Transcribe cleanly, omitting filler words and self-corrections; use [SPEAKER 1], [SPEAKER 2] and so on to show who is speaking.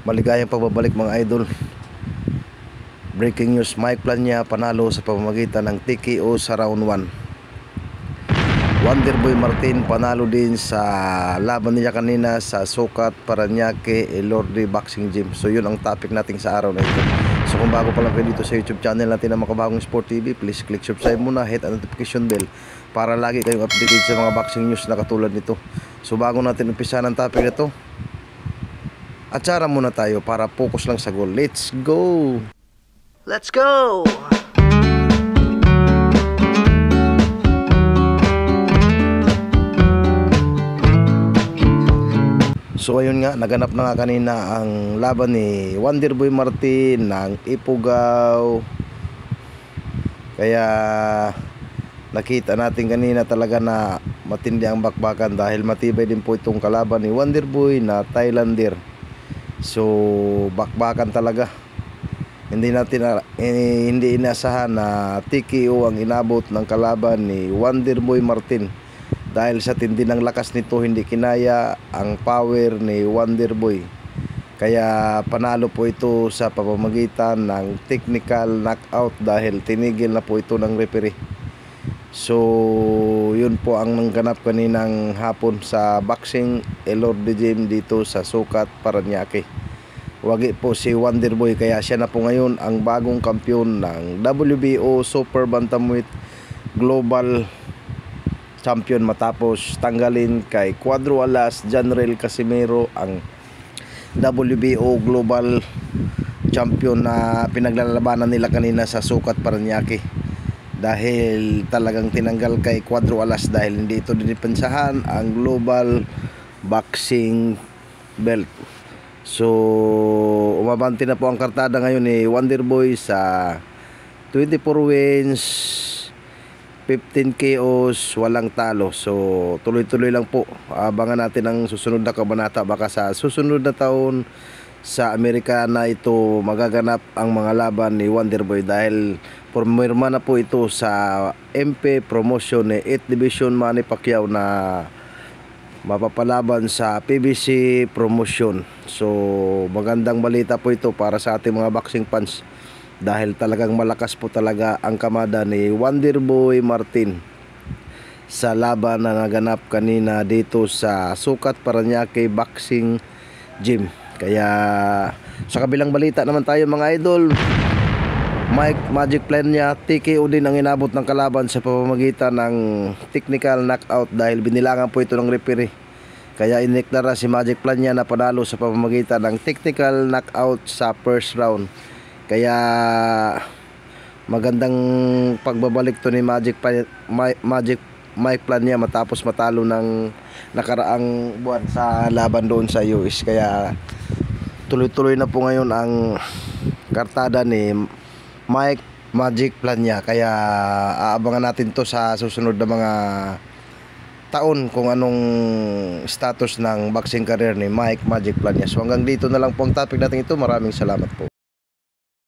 [SPEAKER 1] Maligayang pagbabalik mga idol. Breaking news, Mike Plania panalo sa pamamagitan ng TKO sa round 1. Wonderboy Martin panalo din sa laban niya kanina sa Sukat Paranaque Elorde Boxing Gym. So yun ang topic natin sa araw na ito. So kung bago pa lang kayo dito sa YouTube channel natin na Makabagong Sport TV, please click subscribe muna, hit ang notification bell para lagi kayong updated sa mga boxing news na katulad nito. So bago natin umpisa ng topic na to, atsara muna tayo para focus lang sa goal. Let's go!
[SPEAKER 2] Let's go!
[SPEAKER 1] So ayun nga, naganap na nga kanina ang laban ni Wonderboy Martin ng Ifugao. Kaya nakita natin kanina talaga na matindi ang bakbakan dahil matibay din po itong kalaban ni Wonderboy na Thailander. So bakbakan talaga. Hindi inasahan na TKO ang inabot ng kalaban ni Wonderboy Martin. Dahil sa tindi ng lakas nito, hindi kinaya ang power ni Wonderboy. Kaya panalo po ito sa pamamagitan ng technical knockout dahil tinigil na po ito ng referee. So yun po ang nangganap kaninang hapon sa Boxing Elorde Gym dito sa Sukat Paranaque. Wagi po si Wonderboy, kaya siya na po ngayon ang bagong kampiyon ng WBO Super Bantamweight Global Champion matapos tanggalin kay Cuadro Alas Janrel Casimero ang WBO Global Champion na pinaglalabanan nila kanina sa Sukat Paranaque. Dahil talagang tinanggal kay Cuadro Alas dahil hindi ito dinipensahan ang Global Boxing Belt. So umabante na po ang kartada ngayon ni Wonderboy sa 24 wins, 15 KOs, walang talo. So tuloy-tuloy lang po. Abangan natin ang susunod na kabanata. Baka sa susunod na taon sa Amerika na ito magaganap ang mga laban ni Wonderboy dahil pumirma na po ito sa MP promotion ni 8th Division Manny Pacquiao na mapapalaban sa PBC promotion. So magandang balita po ito para sa ating mga boxing fans dahil talagang malakas po talaga ang kamada ni Wonderboy Martin sa laban na naganap kanina dito sa Sukat Paranaque Boxing Gym. Kaya sa kabilang balita naman tayo mga idol, Mike Magic Plania TKO din ang inabot ng kalaban sa pamamagitan ng technical knockout dahil binilangan po ito ng referee. Kaya iniklara si Magic Plania na panalo sa pamamagitan ng technical knockout sa first round. Kaya magandang pagbabalik to ni Mike Plania matapos matalo ng nakaraang buwan sa laban doon sa US. Kaya tuloy-tuloy na po ngayon ang kartada ni Mike Magic Plania. Kaya aabangan natin to sa susunod na mga taon kung anong status ng boxing career ni Mike Magic Plania. So hanggang dito na lang po ang topic natin ito. Maraming salamat po.